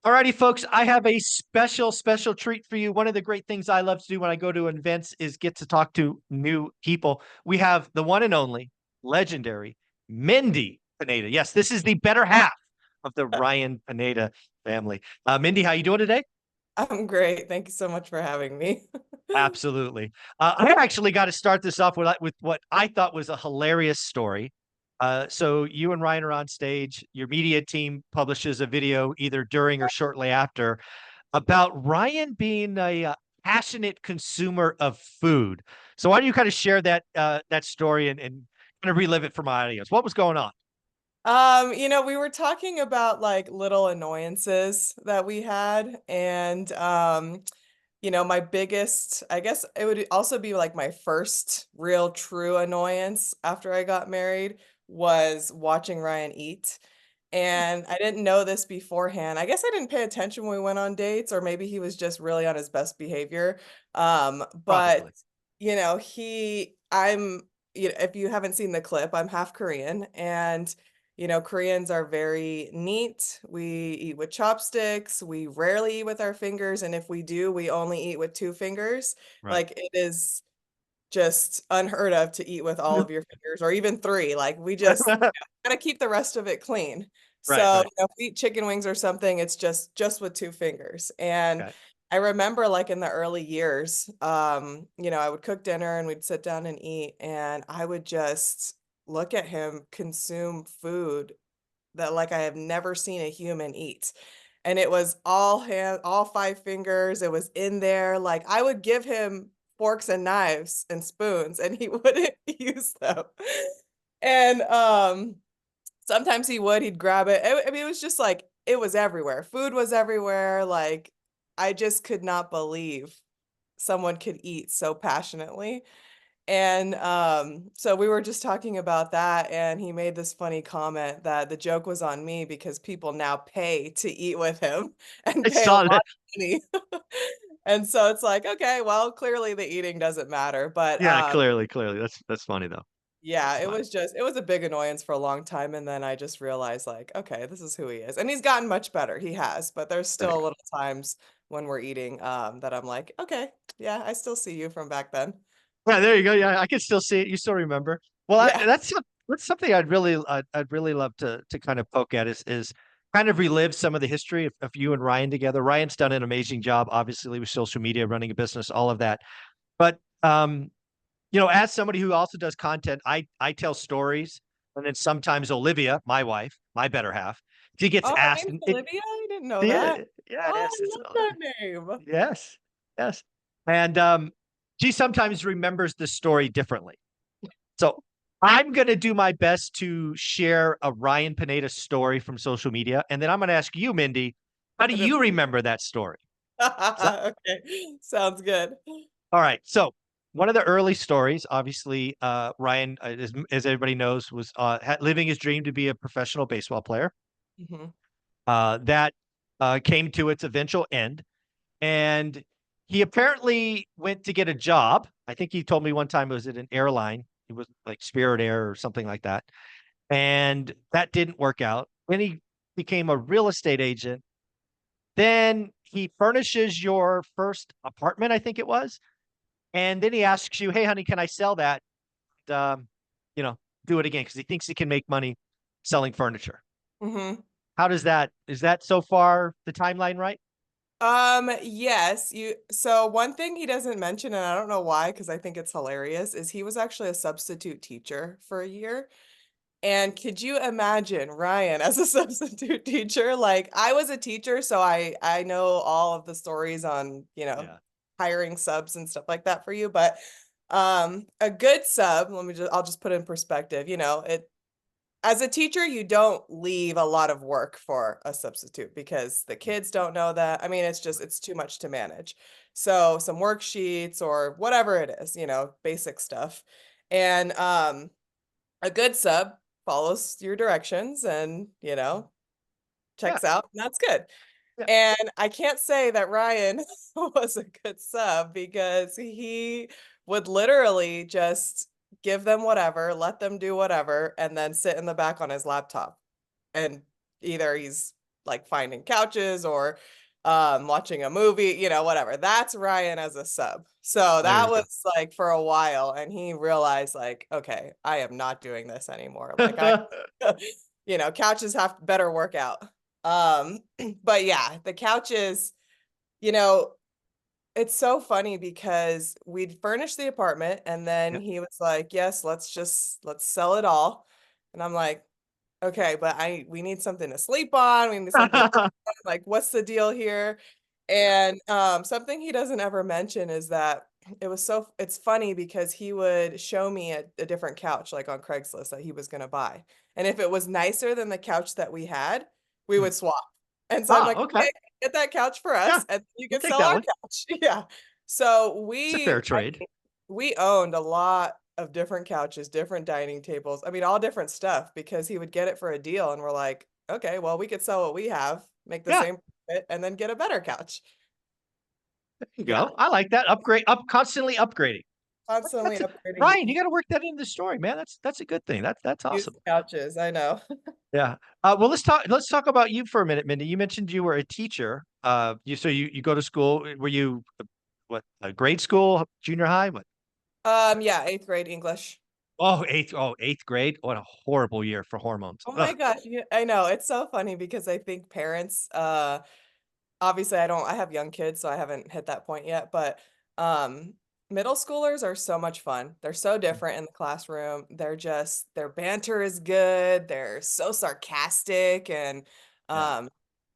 Alrighty, folks, I have a special treat for you. One of the great things I love to do when I go to events is get to talk to new people. We have the one and only legendary Mindy Pineda. Yes, this is the better half of the Ryan Pineda family. Mindy, how you doing today? I'm great. Thank you so much for having me. Absolutely. I actually got to start this off with what I thought was a hilarious story. So you and Ryan are on stage. Your media team publishes a video either during or shortly after about Ryan being a passionate consumer of food. So why don't you kind of share that story and kind of relive it for my audience? What was going on? We were talking about like little annoyances that we had, and my biggest, I guess it would also be like my first real true annoyance after I got married was watching Ryan eat. And I didn't know this beforehand. I guess I didn't pay attention when we went on dates, or maybe he was just really on his best behavior. But Probably. if you haven't seen the clip, I'm half Korean, and Koreans are very neat. We eat with chopsticks. We rarely eat with our fingers, and if we do, we only eat with two fingers. Right. Like it is just unheard of to eat with all of your fingers, or even three. Like we just gotta keep the rest of it clean. Right, So, right. if we eat chicken wings or something, it's just with two fingers. And Okay. I remember like in the early years, I would cook dinner and we'd sit down and eat, and I would just look at him consume food that like I have never seen a human eat. And it was all five fingers. It was in there. Like I would give him forks and knives and spoons and he wouldn't use them. And sometimes he'd grab it. I mean, it was just like it was everywhere. Food was everywhere. Like I just could not believe someone could eat so passionately. And, so we were just talking about that, and he made this funny comment that the joke was on me because people now pay to eat with him and I pay a saw lot that. of money. And so it's like, okay, well, clearly the eating doesn't matter, but, Yeah, clearly. That's funny though. yeah, That's funny. it was a big annoyance for a long time, and then I just realized, like, okay, this is who he is, and he's gotten much better, he has, but there's There still you go. little times when we're eating, that I'm like, "Okay, yeah, I still see you from back then." Yeah, there you go. Yeah, I can still see it. You still remember. Well, Yeah. that's something I'd really love to kind of poke at is kind of relive some of the history of you and Ryan together. Ryan's done an amazing job, obviously, with social media, running a business, all of that. But as somebody who also does content, I tell stories, and then sometimes Olivia, my wife, my better half, she gets Oh, her asked, name's and Olivia? I didn't know yeah, that. yeah, it Oh, is. I love that name. Yes, yes, and she sometimes remembers the story differently. So I'm going to do my best to share a Ryan Pineda story from social media. And then I'm going to ask you, Mindy, how do I didn't you remember that story? So, Okay, sounds good. all right. So one of the early stories, obviously, Ryan, as everybody knows, was living his dream to be a professional baseball player. Mhm. That came to its eventual end. And he apparently went to get a job. I think he told me one time it was at an airline. It was like Spirit Air or something like that. And that didn't work out. Then he became a real estate agent. Then he furnishes your first apartment, I think it was. And then he asks you, "Hey, honey, can I sell that? Um, you know, do it again," because he thinks he can make money selling furniture. Mhm. How does that is that so far the timeline right? Yes, so one thing he doesn't mention, and I don't know why, because I think it's hilarious, is he was actually a substitute teacher for a year. And could you imagine Ryan as a substitute teacher? Like I was a teacher, so I know all of the stories on, Yeah. hiring subs and stuff like that for you, but a good sub, I'll just put it in perspective, it as a teacher, you don't leave a lot of work for a substitute because the kids don't know that. I mean, it's too much to manage. So some worksheets or whatever it is, basic stuff. And a good sub follows your directions and, Yeah. checks out, and that's good. Yeah. And I can't say that Ryan was a good sub because he would literally just give them whatever, let them do whatever, and then sit in the back on his laptop. And either he's like finding couches or watching a movie, whatever. That's Ryan as a sub. So There that you was like for a while, and he realized like, okay, I am not doing this anymore. Like I go. couches have better work out. Um, but yeah, the couches, you know, it's so funny because we'd furnished the apartment and then Yeah. he was like, "Yes, let's sell it all." And I'm like, "Okay, but we need something to sleep on. We need something like what's the deal here?" And something he doesn't ever mention is that it's funny because he would show me a different couch like on Craigslist that he was going to buy. And if it was nicer than the couch that we had, we Hmm. would swap. And so I'm Oh, like, okay. "Okay, get that couch for Yeah, us and you we'll can take sell that our one. couch." Yeah. So It's a fair trade. we owned a lot of different couches, different dining tables. I mean, all different stuff because he would get it for a deal and we're like, "Okay, well, we could sell what we have, make the Yeah, same profit and then get a better couch." there you Yeah, go. I like that. Upgrade, constantly upgrading. constantly That's a, upgrading Ryan. You got to work that into the story, man. That's a good thing. That's used awesome. couches. I know. Yeah. Well, let's talk about you for a minute, Mindy. You mentioned you were a teacher. You go to school. Were you what, grade school, junior high? What? Yeah, 8th grade English. Eighth grade. What a horrible year for hormones. Oh my Ugh. gosh, I know. It's so funny because I think parents, obviously I have young kids, so I haven't hit that point yet, but um middle schoolers are so much fun. They're so different in the classroom. Their banter is good. They're so sarcastic and Yeah. um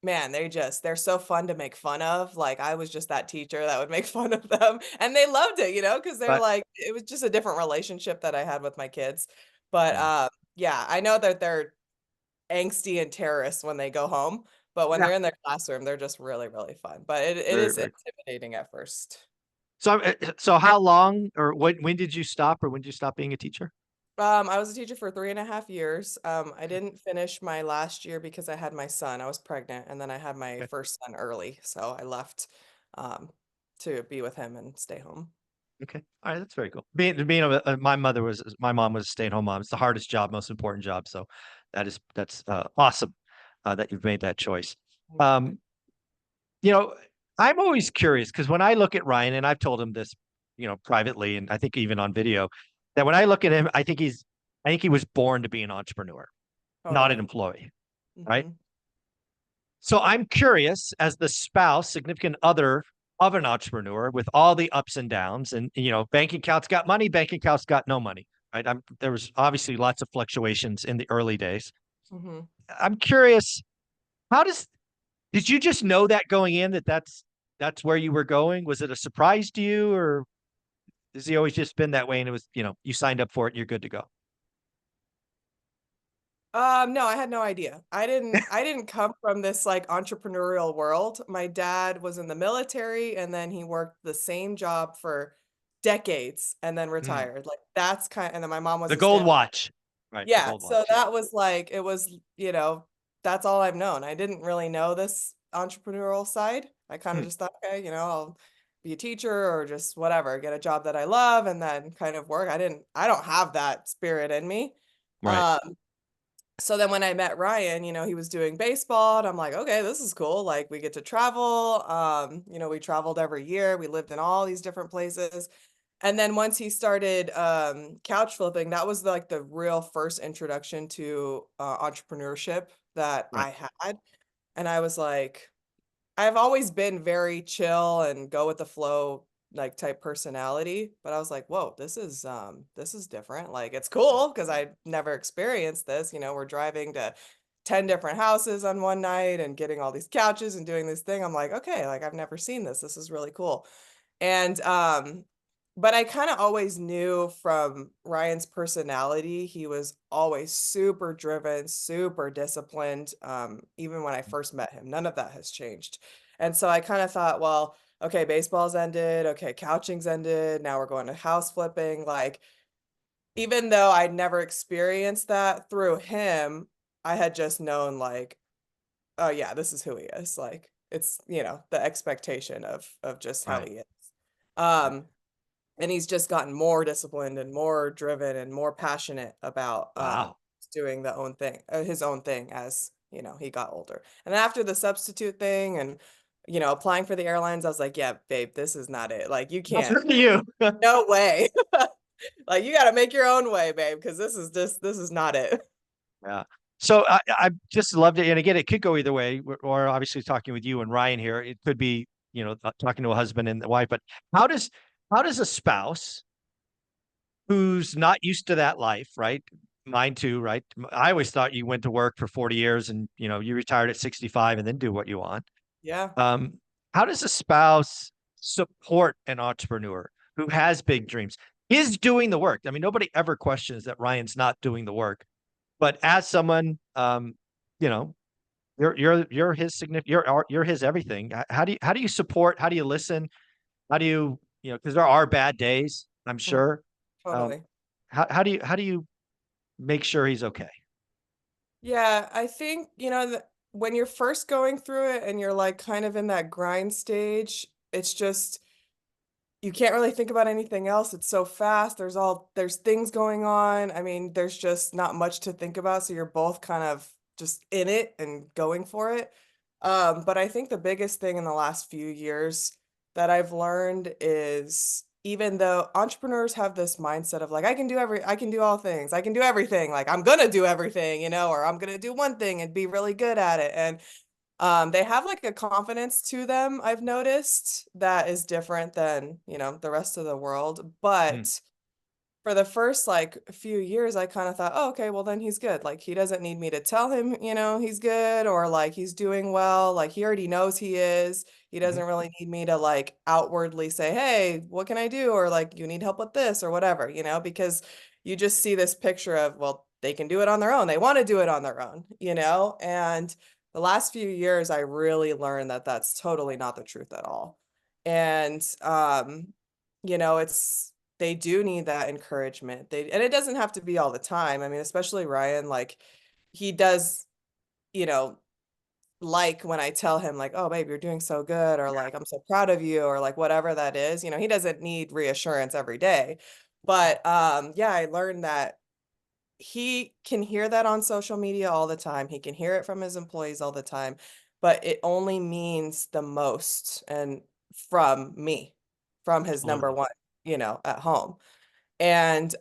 man, they're so fun to make fun of. Like I was just that teacher that would make fun of them and they loved it, because they're But like it was just a different relationship that I had with my kids. But yeah. yeah, I know that they're angsty and terrorists when they go home, but when Yeah. they're in their classroom, they're just really, really fun. But it Very, is very cool. intimidating at first. So how long or when did you stop or when did you stop being a teacher? I was a teacher for 3.5 years. I didn't finish my last year because I had my son. I was pregnant, and then I had my Okay. first son early, so I left um, to be with him and stay home. Okay. All right. That's very cool. My mom was a stay-at-home mom. It's the hardest job, most important job. So that's awesome that you've made that choice. Thank you. Um, you know, I'm always curious because when I look at Ryan, and I've told him this, privately, and I think even on video, that when I look at him, I think he was born to be an entrepreneur, not an Totally. employee, right? Hmm. So I'm curious, as the spouse, significant other of an entrepreneur, with all the ups and downs, and bank accounts got money, bank accounts got no money, right? There was obviously lots of fluctuations in the early days. Hmm. I'm curious, how does did you just know that going in that's where you were going? Was it a surprise to you, or has he always just been that way and it was, you signed up for it and you're good to go? No, I had no idea. I didn't come from this like entrepreneurial world. My dad was in the military and then he worked the same job for decades and then Mm. retired. Like that's and then my mom was The a gold stay-at-home. watch, right? The Yeah, gold so watch. Yeah. that was like that's all I've known. I didn't really know this entrepreneurial side. I kind of Hmm. just thought, okay, I'll be a teacher or just whatever, get a job that I love and then kind of work. I don't have that spirit in me. Right. Um, so then when I met Ryan, he was doing baseball and I'm like, okay, this is cool. Like we get to travel. We traveled every year. We lived in all these different places. And then once he started couch flipping, that was like the real first introduction to entrepreneurship that Right. I had. And I was like, I've always been very chill and go with the flow like type personality, but I was like, "Whoa, this is different." Like it's cool because I never experienced this, we're driving to 10 different houses on one night and getting all these couches and doing this thing. I'm like, "Okay, like I've never seen this. This is really cool." And but I kind of always knew from Ryan's personality, he was always super driven, super disciplined, even when I first met him. None of that has changed. And so I kind of thought, well, okay, baseball's ended, okay, couching's ended, now we're going to house flipping. Like, even though I'd never experienced that through him, I had just known like, oh yeah, this is who he is. Like it's, the expectation of just how Right. he is. Right. Um, and he's just gotten more disciplined and more driven and more passionate about Wow. doing his own thing as he got older. And then after the substitute thing and, applying for the airlines, I was like, yeah, babe, this is not it. Like, you That's can't, for you. no way. Like, you got to make your own way, babe, because this is not it. Yeah. So I just loved it. And again, it could go either way. Or obviously talking with you and Ryan here, it could be, talking to a husband and the wife. But how does how does a spouse who's not used to that life, right? Mine too, right? I always thought you went to work for 40 years and you retired at 65 and then do what you want. Yeah. Um, how does a spouse support an entrepreneur who has big dreams? Is doing the work. I mean, nobody ever questions that Ryan's not doing the work. But as someone, you know, you're his significant, you're his everything. How do you support? How do you listen? How do because there are bad days, I'm Mhm. sure. Um, Totally. how do you make sure he's okay? Yeah, I think, when you're first going through it and you're like kind of in that grind stage, it's just you can't really think about anything else. It's so fast. There's things going on. I mean, there's just not much to think about. So you're both kind of just in it and going for it. But I think the biggest thing in the last few years that I've learned is even though entrepreneurs have this mindset of like, I can do all things, I can do everything, like I'm gonna do everything, or I'm gonna do one thing and be really good at it. And they have like a confidence to them, I've noticed, that is different than, the rest of the world. Mm, But for the first like few years, I kind of thought, oh, okay, well then he's good. Like he doesn't need me to tell him, he's good or like he's doing well. Like he already knows he is. He mhm, doesn't really need me to like outwardly say, hey, what can I do? Or like you need help with this or whatever, because you just see this picture of, well, they can do it on their own. They want to do it on their own, And the last few years, I really learned that that's totally not the truth at all. And it's they do need that encouragement. And it doesn't have to be all the time. I mean, especially Ryan, like he does, you know, like when I tell him like, "Oh, babe, you're doing so good," or like, "I'm so proud of you," or like whatever that is. He doesn't need reassurance every day. But yeah, I learned that he can hear that on social media all the time. He can hear it from his employees all the time, but it only means the most and from me, from his number totally. one, at home. And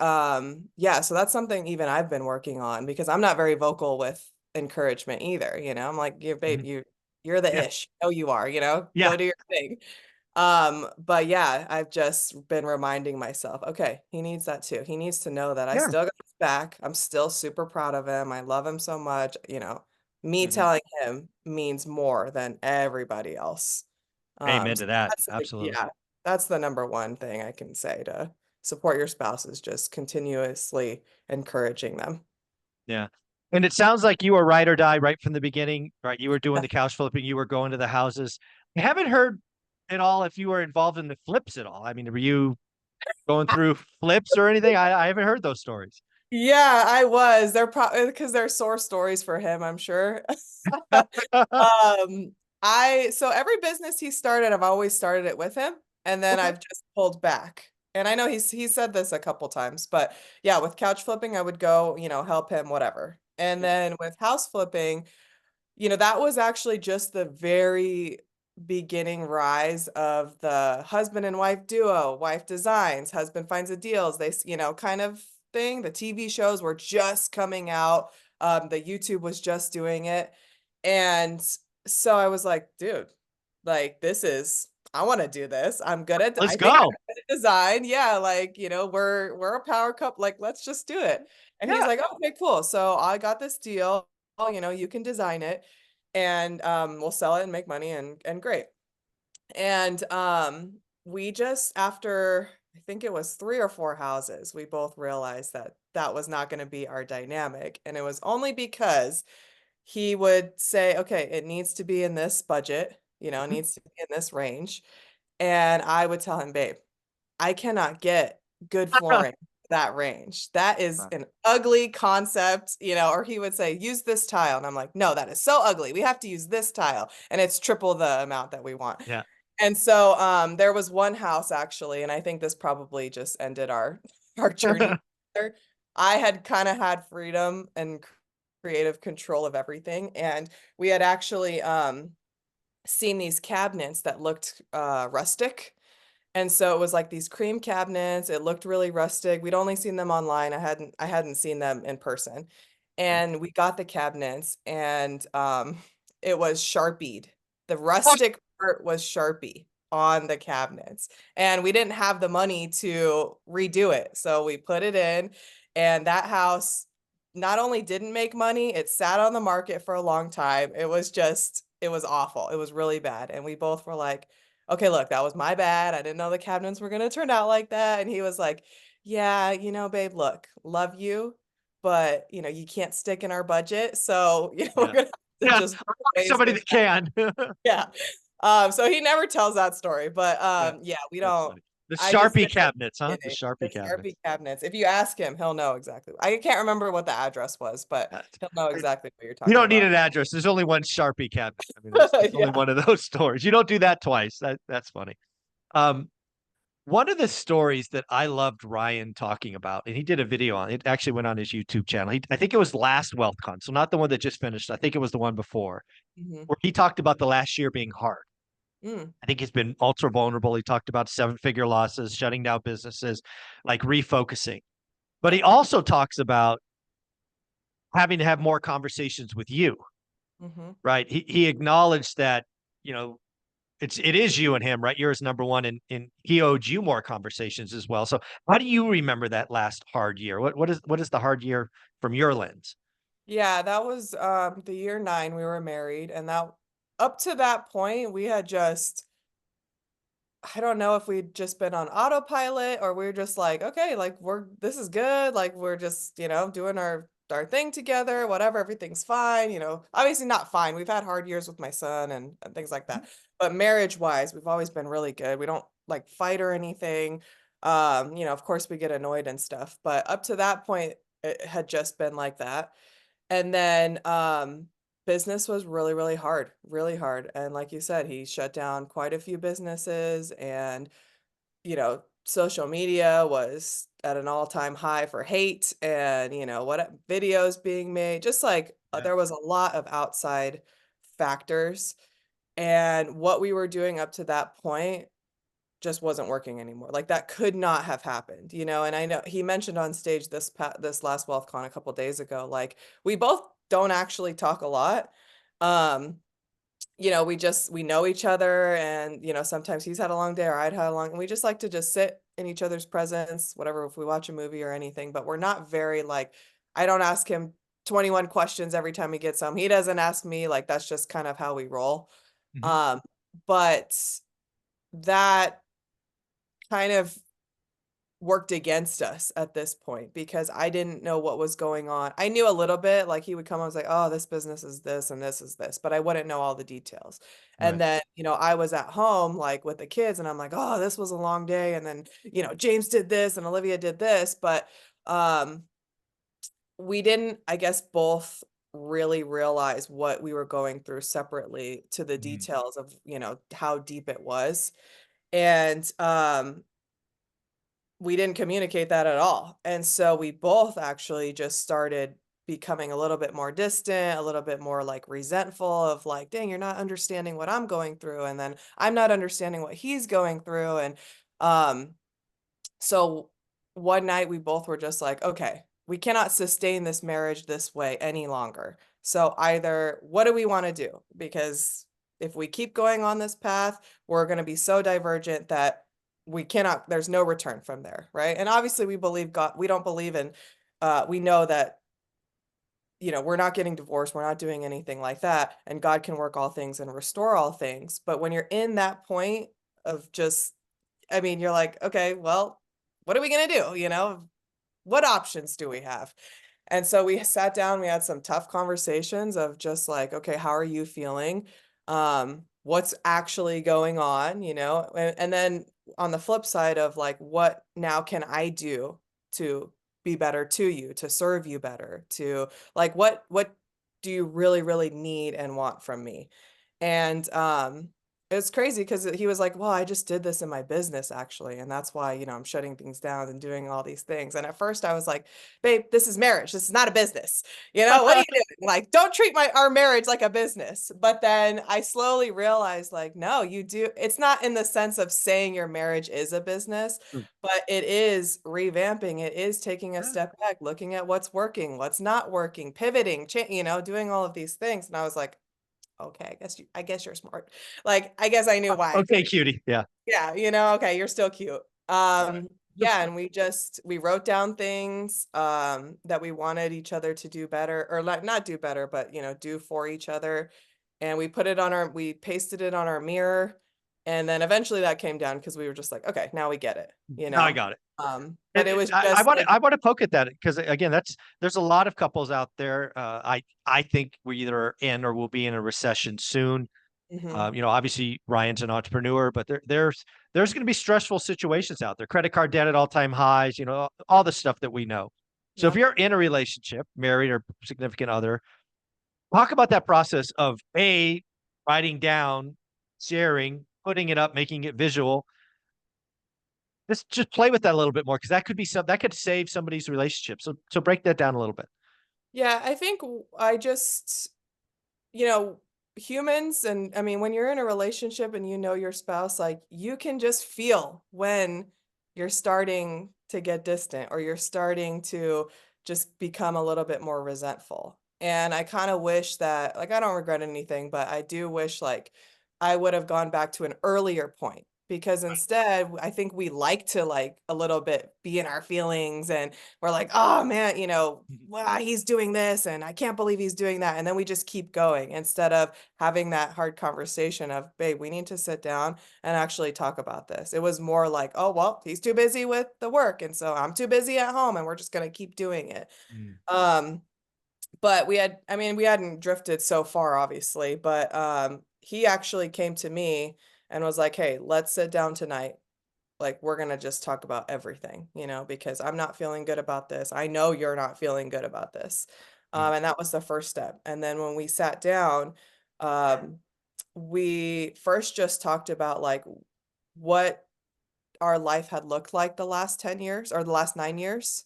yeah, so that's something even I've been working on because I'm not very vocal with encouragement either, I'm like, "Yeah, babe, Mhm. you're the Yeah. ish. Oh, you are, Yeah. go do your thing." But yeah, I've just been reminding myself, okay, he needs that too. He needs to know that I Yeah. still got his back. I'm still super proud of him. I love him so much, Me Mhm. telling him means more than everybody else. Amen So to that. that's like, Absolutely. yeah, that's the number one thing I can say to support your spouse is just continuously encouraging them. Yeah. And it sounds like you were ride or die right from the beginning, right? You were doing the couch flipping, you were going to the houses. I haven't heard at all if you were involved in the flips at all. I mean, were you going through flips or anything? I haven't heard those stories. Yeah, I was. They're probably because they're sore stories for him, I'm sure. Um, so every business he started, I've always started it with him, and then Okay. I've just pulled back. And I know he said this a couple times, but yeah, with couch flipping, I would go, help him, whatever. And then with house flipping, that was actually just the very beginning rise of the husband and wife duo, wife designs, husband finds the deals, kind of thing. The TV shows were just coming out. The YouTube was just doing it. And so I was like, dude, like I want to do this. Let's I think I'm go. good at design. Yeah, like, we're a power couple. Like, let's just do it. And he's Yeah. like, okay, cool. So I got this deal. You can design it and we'll sell it and make money and great. And we just after I think it was 3 or 4 houses, we both realized that that was not going to be our dynamic. And it was only because he would say, okay, it needs to be in this budget, it Mhm. needs to be in this range. And I would tell him, babe, I cannot get good flooring that range. That is Right. an ugly concept, or he would say, use this tile. And I'm like, no, that is so ugly. We have to use this tile. And it's triple the amount that we want. Yeah. And so there was one house actually, and I think this probably just ended our our journey. Together. I had kind of had freedom and creative control of everything. And we had actually seen these cabinets that looked rustic. And so it was like these cream cabinets. It looked really rustic. We'd only seen them online. I hadn't seen them in person. Okay. And we got the cabinets and it was Sharpied. The rustic part was Sharpie on the cabinets. And we didn't have the money to redo it. So we put it in and that house not only didn't make money, it sat on the market for a long time. It was awful. It was really bad. And we both were like, okay, look, that was my bad. I didn't know the cabinets were gonna turn out like that. And he was like, yeah, babe, look, love you, but you can't stick in our budget. So, we're Yeah. gonna have to Yeah. just I part want ways somebody with that that. can. Yeah. So he never tells that story, but Yeah. yeah, we That's don't funny. The I just Sharpie did it cabinets, huh? The kidding. The Sharpie Sharpie cabinets. cabinets. If you ask him, he'll know exactly. I can't remember what the address was, but Uh, he'll know it- exactly what you're You talking don't need about. an address. There's only one Sharpie cabinet. I mean, there's only Yeah. one of those stores. You don't do that twice. That's funny. Um, One of the stories that I loved Ryan talking about, and he did a video on it, actually went on his YouTube channel. I think it was last WealthCon, so not the one that just finished. I think it was the one before, Mhm. where he talked about the last year being hard. Mm. I think he's been ultra vulnerable. He talked about seven-figure losses, shutting down businesses, like refocusing. But he Yep. also talks about having to have more conversations with you, Mhm. right? He acknowledged that, you know, it is you and him, right? You're his number one, and he owed you more conversations as well. So how do you remember that last hard year? What is the hard year from your lens? Yeah, that was the year 9 we were married, and that up to that point we had just I don't know if we'd just been on autopilot or we are just like, okay, like this is good, like we're just, doing our thing together, whatever, everything's fine, Obviously not fine. We've had hard years with my son and things like Mhm. that. But marriage-wise, we've always been really good. We don't like fight or anything. Of course we get annoyed and stuff, but up to that point it had just been like that. And then business was really, really hard, really hard. And like you said, he shut down quite a few businesses and, social media was at an all-time high for hate and, what videos being made, just like Yeah. there was a lot of outside factors. And what we were doing up to that point just wasn't working anymore. Like that could not have happened, And I know he mentioned on stage this last WealthCon a couple days ago, like we both don't actually talk a lot. Um, we know each other and sometimes he's had a long day or I'd had a long and we just like to just sit in each other's presence, whatever, if we watch a movie or anything, but we're not very like I don't ask him 21 questions every time he gets home. He doesn't ask me, like that's just kind of how we roll. Mhm. Um, but that kind of worked against us at this point because I didn't know what was going on. I knew a little bit, like he would come, I was like, oh, this business is this and this is this, but I wouldn't know all the details. And Right. then, I was at home like with the kids and I'm like, oh, this was a long day. And then, James did this and Olivia did this, but um we didn't, I guess, both really realize what we were going through separately to the Mm. details of, how deep it was. And we didn't communicate that at all. And so we both actually just started becoming a little bit more distant, a little bit more like resentful of like, dang, you're not understanding what I'm going through. And then I'm not understanding what he's going through. And um, so one night we both were just like, okay, we cannot sustain this marriage this way any longer. So either what do we want to do? Because if we keep going on this path, we're going to be so divergent that we cannot, there's no return from there, right? And obviously we believe God, we don't believe in, we know that, we're not getting divorced, we're not doing anything like that, and God can work all things and restore all things. But when you're in that point of just, I mean, you're like, okay, well, what are we gonna do? What options do we have? And so we sat down, we had some tough conversations of just like, okay, how are you feeling? What's actually going on, and then on the flip side of like, what now can I do to be better to you, to serve you better, to like, what do you really, really need and want from me? And It's crazy because he was like, "Well, I just did this in my business actually, and that's why, I'm shutting things down and doing all these things." And at first I was like, "Babe, this is marriage. This is not a business. What are you doing? Like, don't treat our marriage like a business." But then I slowly realized like, no, you do. It's not in the sense of saying your marriage is a business, Mm. but it is revamping. It is taking a Yeah. step back, looking at what's working, what's not working, pivoting, doing all of these things. And I was like, okay, I guess you're smart. Like, I guess I knew why I Okay, couldn't. cutie. Yeah. Yeah, okay, you're still cute. Right. Yeah, and we wrote down things that we wanted each other to do better, or like not do better, but do for each other. And we pasted it on our mirror. And then eventually that came down because we were just like, okay, now we get it, Now I got it. But it was I just want to like, I want to poke at that because again, there's a lot of couples out there. I think we either are in or will be in a recession soon. mhm, Obviously Ryan's an entrepreneur, but there's going to be stressful situations out there. Credit card debt at all-time highs. All the stuff that we know. So if yep. you're in a relationship, married or significant other, talk about that process of writing down, sharing, putting it up, making it visual. Just play with that a little bit more because that could save somebody's relationship. So break that down a little bit. Yeah, I think I just you know, humans, and I mean, when you're in a relationship and your spouse, like you can just feel when you're starting to get distant or you're starting to just become a little bit more resentful. And I kind of wish that, like, I don't regret anything, but I do wish, like, I would have gone back to an earlier point because instead, I think we like to, like, a little bit be in our feelings and we're like, oh man, wow, he's doing this and I can't believe he's doing that. And then we just keep going instead of having that hard conversation of, babe, we need to sit down and actually talk about this. It was more like, oh, well, he's too busy with the work. And so I'm too busy at home and we're just going to keep doing it. Mm. Um, but I mean, we hadn't drifted so far, obviously, but he actually came to me and was like, hey, let's sit down tonight, like we're gonna just talk about everything, because I'm not feeling good about this. I know you're not feeling good about this. Mm. And that was the first step. And then when we sat down, um, we first just talked about like what our life had looked like the last 10 years or the last 9 years.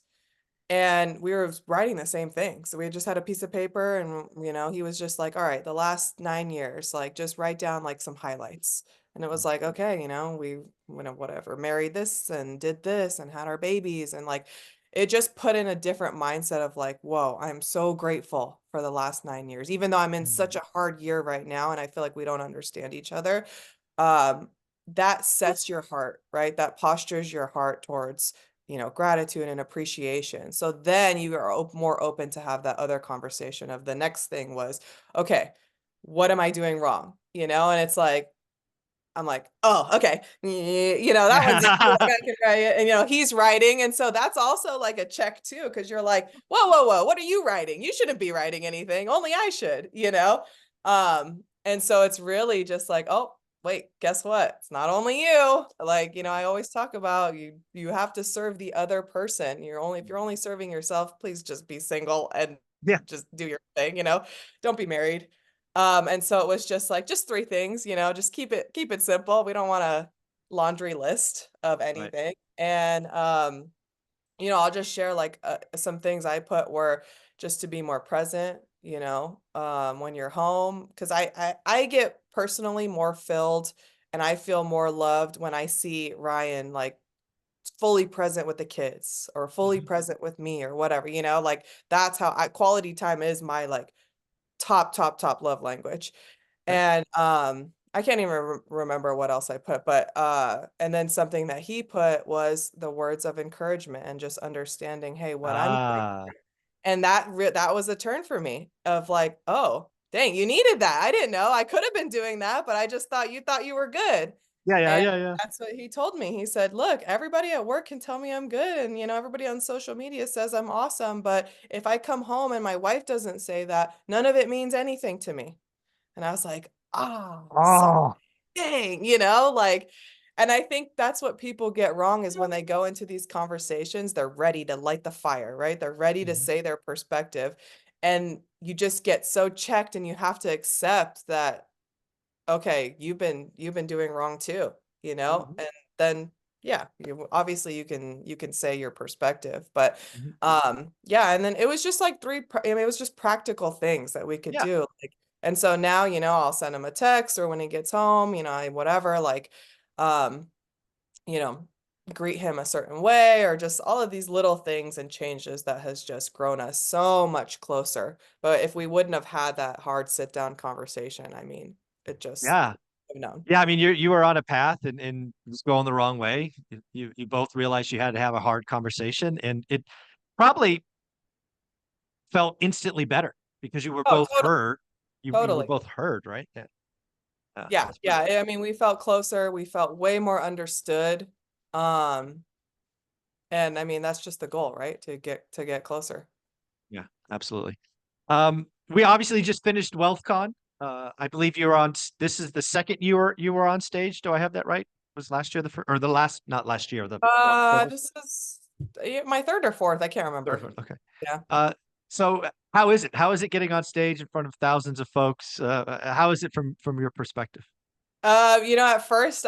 And we were writing the same thing. So we just had a piece of paper and, he was just like, all right, the last 9 years, like just write down like some highlights. And it was like, okay, we, whatever, married this and did this and had our babies. And like, it just put in a different mindset of like, whoa, I'm so grateful for the last 9 years, even though I'm in such Mm. a hard year right now. And I feel like we don't understand each other. Um, that sets your heart, right? That postures your heart towards gratitude and appreciation. So then you are more open to have that other conversation of the next thing was, okay, what am I doing wrong? And it's like, I'm like, oh, okay. That one's easy. Like I can write it. And, he's writing. And so that's also like a check too, because you're like, whoa, whoa, whoa, what are you writing? You shouldn't be writing anything. Only I should. And so it's really just like, oh, wait, guess what? It's not only you. Like, I always talk about you have to serve the other person. If you're only serving yourself, please just be single and Yeah. just do your thing. Don't be married. And so it was just like just three things, just keep it simple. We don't want a laundry list of Right. anything. And I'll just share like some things I put were just to be more present, when you're home because I get personally more filled and I feel more loved when I see Ryan like fully present with the kids or fully Mhm. present with me or whatever, like that's how quality time is my like top, top, top love language. Okay. And, I can't even remember what else I put, but, and then something that he put was the words of encouragement and just understanding, "Hey, what I'm going." Ah. And that was a turn for me of like, "Oh, dang, you needed that. I didn't know. I could have been doing that, but I just thought you were good." Yeah, yeah, And yeah, yeah. that's what he told me. He said, "Look, everybody at work can tell me I'm good, and, everybody on social media says I'm awesome, but if I come home and my wife doesn't say that, none of it means anything to me." And I was like, "Oh, so Oh. dang," like, and I think that's what people get wrong is when they go into these conversations, they're ready to light the fire, right? They're ready to Mhm. say their perspective, and you just get so checked and you have to accept that okay, you've been doing wrong too, you know? Mhm, And then yeah, obviously you can say your perspective, but mhm. yeah, and then it was just like I mean, it was just practical things that we could Yeah, do. Like, and so now, I'll send him a text or when he gets home, whatever, like um, you know, greet him a certain way or just all of these little things and changes that has just grown us so much closer. But if we wouldn't have had that hard sit down conversation, I mean, it just yeah. have known. Yeah, I mean, you were on a path and it was going the wrong way. You both realized you had to have a hard conversation, and it probably felt instantly better because you were Oh, both totally, heard. You were totally. both heard, right? Yeah, yeah, Yeah, that's yeah. brilliant. I mean, we felt closer. We felt way more understood. Um, and I mean, that's just the goal, right? To get closer. Yeah, absolutely. We obviously just finished WealthCon. I believe you were on. This is the second you were on stage. Do I have that right? Was last year the first or the last? Not last year. The one before this. This is yeah, my third or fourth. I can't Third remember. one. Okay. Yeah. So how is it? How is it getting on stage in front of thousands of folks? How is it from your perspective? At first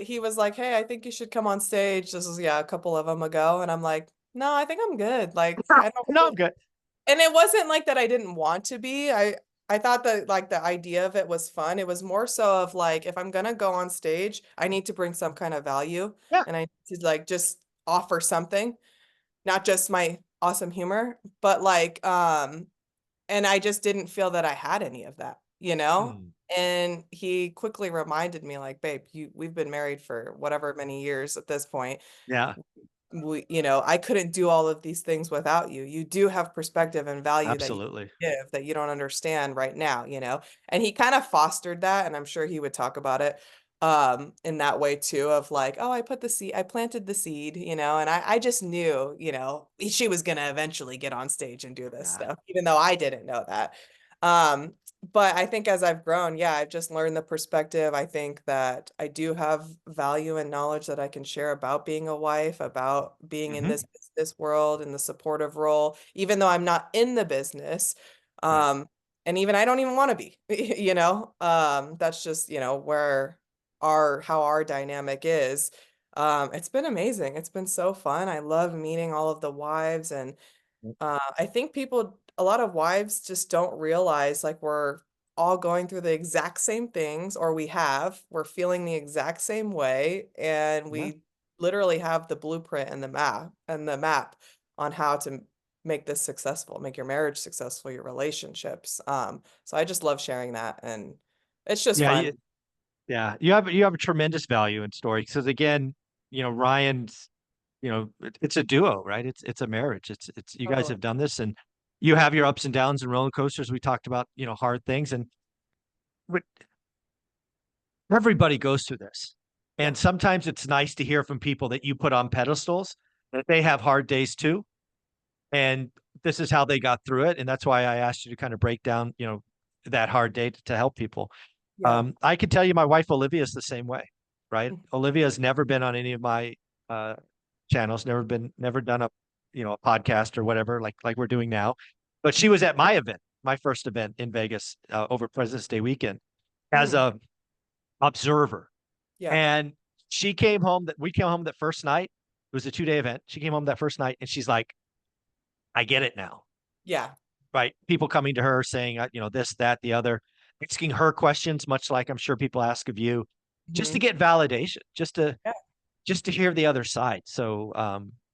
he was like, "Hey, I think you should come on stage." This was, yeah, a couple of them ago, and I'm like, "No, I think I'm good." Like, I don't No, I'm good. and it wasn't like that I didn't want to be. I thought that like the idea of it was fun. It was more so of like if I'm gonna go on stage, I need to bring some kind of value Yeah. and I need to like just offer something, not just my awesome humor, but like and I just didn't feel that I had any of that, you know? Hmm. And he quickly reminded me like, "Babe, we've been married for whatever many years at this point. Yeah. I couldn't do all of these things without you. You do have perspective and value that you Absolutely. give that you don't understand right now. And he kind of fostered that, and I'm sure he would talk about it in that way too, of like, oh, I planted the seed, and I just knew, she was gonna eventually get on stage and do this Yeah. stuff, even though I didn't know that. Um, but I think as I've grown, yeah, I've just learned the perspective. I think that I do have value and knowledge that I can share about being a wife, about being in Hmm. this world in the supportive role, even though I'm not in the business. Right. Um, and even I don't even want to be, that's just, where how our dynamic is. It's been amazing. It's been so fun. I love meeting all of the wives and I think a lot of wives just don't realize like we're all going through the exact same things, or we're feeling the exact same way, and Yeah. we literally have the blueprint and the map on how to make this successful, make your marriage successful, your relationships. So I just love sharing that, and it's just Yeah. fun. Yeah. You have a tremendous value in story because again, Ryan's, it's a duo, right? It's a marriage. It's you guys Totally. have done this and you have your ups and downs and roller coasters. We talked about, hard things and but everybody goes through this. Yeah. And sometimes it's nice to hear from people that you put on pedestals that they have hard days too. And this is how they got through it. And that's why I asked you to kind of break down, that hard day to help people. Yeah. I can tell you my wife Olivia is the same way, right? Mhm. Olivia's never been on any of my uh channels, never done a podcast or whatever like we're doing now. But she was at my event, my first event in Vegas over President's Day weekend as Mm. a observer. Yeah. And she came home that we came home that first night. It was a 2-day event. She came home that first night and she's like, I get it now. Yeah. Right. People coming to her saying, this, that, the other, asking her questions, much like I'm sure people ask of you, just to Mhm. get validation, Yeah. just to hear the other side. So,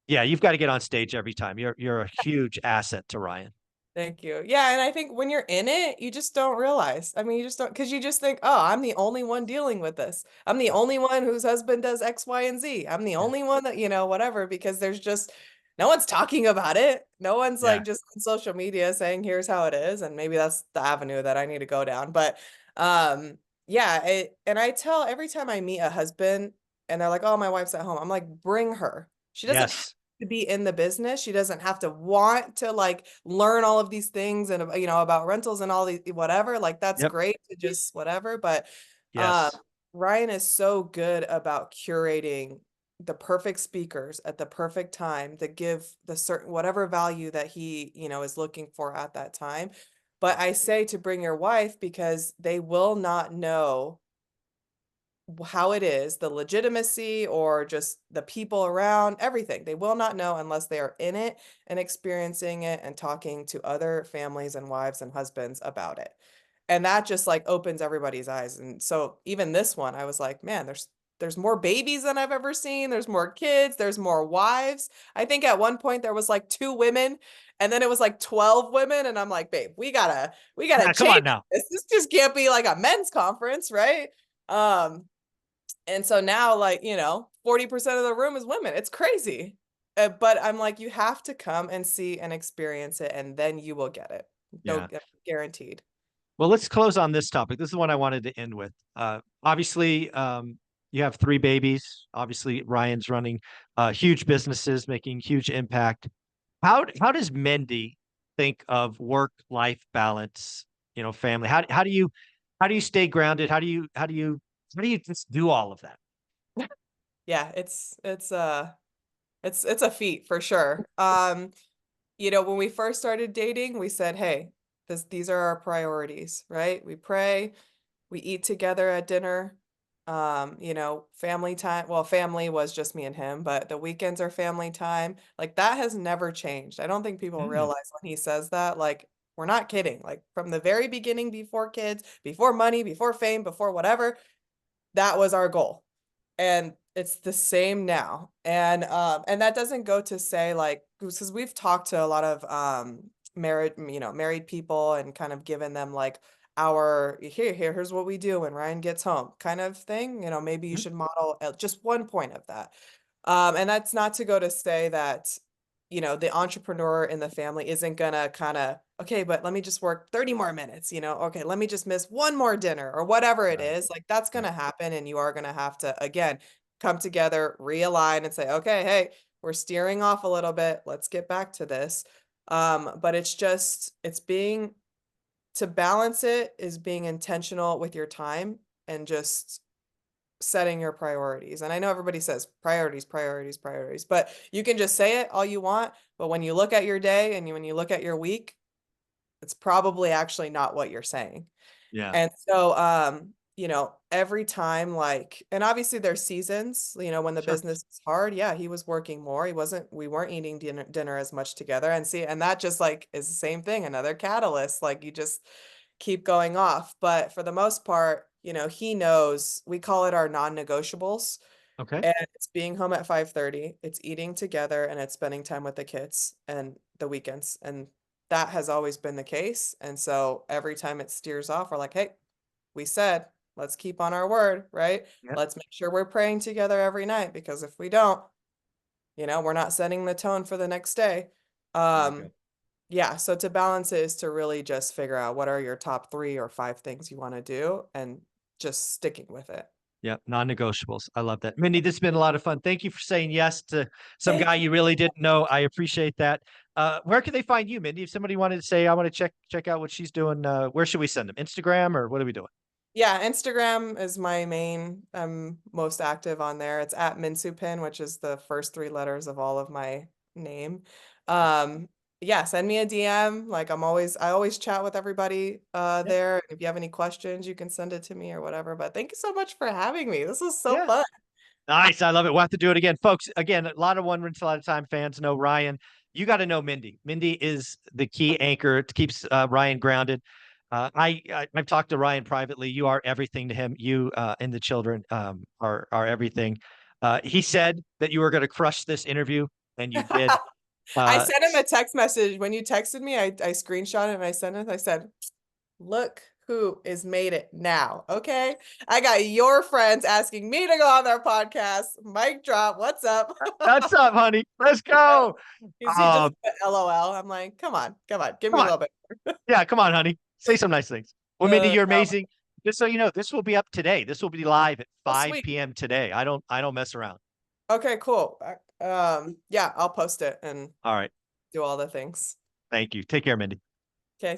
yeah, you've got to get on stage every time. You're a huge asset to Ryan. Thank you. Yeah, and I think when you're in it, you just don't realize. I mean, you just don't, because you just think, oh, I'm the only one dealing with this. I'm the Yeah. only one whose husband does X, Y, and Z. I'm the Yeah. only one that, whatever, because there's just no one's talking about it. No one's Yeah. like just on social media saying, here's how it is. And maybe that's the avenue that I need to go down. But um, yeah, and I tell every time I meet a husband and they're like, oh, my wife's at home, I'm like, bring her. She doesn't Yes. to be in the business. She doesn't have to want to like learn all of these things and about rentals and all these whatever. Like that's Yep. great to just whatever, but uh Yes. Ryan is so good about curating the perfect speakers at the perfect time that give the certain whatever value that he, is looking for at that time. But I say to bring your wife because they will not know how it is, the legitimacy or just the people around, everything. They will not know unless they are in it and experiencing it and talking to other families and wives and husbands about it. And that just like opens everybody's eyes. And so even this one, I was like, man, there's more babies than I've ever seen. There's more kids, there's more wives. I think at one point there was like 2 women and then it was like 12 women and I'm like, babe, we gotta Yeah, come change on now. this. This just can't be like a men's conference, right? Um, and so now, like, 40% of the room is women. It's crazy. But I'm like, you have to come and see and experience it, and then you will get it. No, Yeah. guaranteed. Well, let's close on this topic. This is the one I wanted to end with. Obviously, you have 3 babies. Obviously, Ryan's running huge businesses, making huge impact. How does Mindy think of work-life balance, family? How do you stay grounded? How do you just do all of that? Yeah, it's a feat for sure. When we first started dating, we said, "Hey, these are our priorities, right? We pray, we eat together at dinner. Family time. Well, family was just me and him, but the weekends are family time. Like that has never changed. I don't think people Mm, realize when he says that, like, we're not kidding. Like from the very beginning, before kids, before money, before fame, before whatever, that was our goal. And it's the same now. And that doesn't go to say like because we've talked to a lot of married people and kind of given them like our here's what we do when Ryan gets home kind of thing. Maybe you mm, should model just one point of that. And that's not to go to say that, the entrepreneur in the family isn't gonna kind of, okay, but let me just work 30 more minutes, okay, let me just miss one more dinner or whatever it right, is. Like that's right. gonna happen, and you are gonna have to, again, come together, realign, and say, okay, hey, we're steering off a little bit. Let's get back to this. But it's being to balance it is being intentional with your time and just setting your priorities. And I know everybody says priorities, priorities, priorities, but you can just say it all you want. But when you look at your day and when you look at your week, it's probably actually not what you're saying. Yeah, And so, every time, like, and obviously there's seasons, when the sure. business is hard. Yeah, he was working more. We weren't eating dinner as much together. And that just like is the same thing, another catalyst. Like you just keep going off. But for the most part, he knows we call it our non-negotiables. Okay. And it's being home at 5:30, it's eating together, and it's spending time with the kids and the weekends. And that has always been the case. And so every time it steers off, we're like, hey, we said, let's keep on our word, right? Yeah. Let's make sure we're praying together every night because if we don't, we're not setting the tone for the next day. Very Um, good. yeah, so to balance it is to really just figure out what are your top 3 or 5 things you want to do and just sticking with it. Yeah, non-negotiables. I love that. Mindy, this has been a lot of fun. Thank you for saying yes to some guy Thank you. you really didn't know. I appreciate that. Where can they find you, Mindy? If somebody wanted to say, I want to check out what she's doing, where should we send them? Instagram or what are we doing? Yeah, Instagram is my main. I'm most active on there. It's at Minsupin, which is the first 3 letters of all of my name. Um, yeah, send me a DM. Like I always chat with everybody Yeah. there. If you have any questions, you can send it to me or whatever. But thank you so much for having me. This was so Yeah. fun. Nice. I love it. We'll have to do it again. Folks, again, a lot of One Rinse a Lot of Time fans know Ryan. You got to know Mindy. Mindy is the key anchor. It keeps Ryan grounded. I've talked to Ryan privately. You are everything to him. You and the children are everything. He said that you were going to crush this interview, and you did. I Uh, sent him a text message when you texted me. I screenshot it and I sent it. I said, look who is made it now. Okay. I got your friends asking me to go on their podcast. Mic drop. What's up? that's up, honey. Let's go. He just Uh, put LOL. I'm like, come on, give me Come a on. little bit. Yeah, come on, honey. Say some nice things. Well, Mindy, you're No. amazing. Just so you know, this will be up today. This will be live at Oh, 5 sweet. p.m. today. I don't mess around. Okay, cool. Yeah, I'll post it and All right. do all the things. Thank you. Take care, Mindy.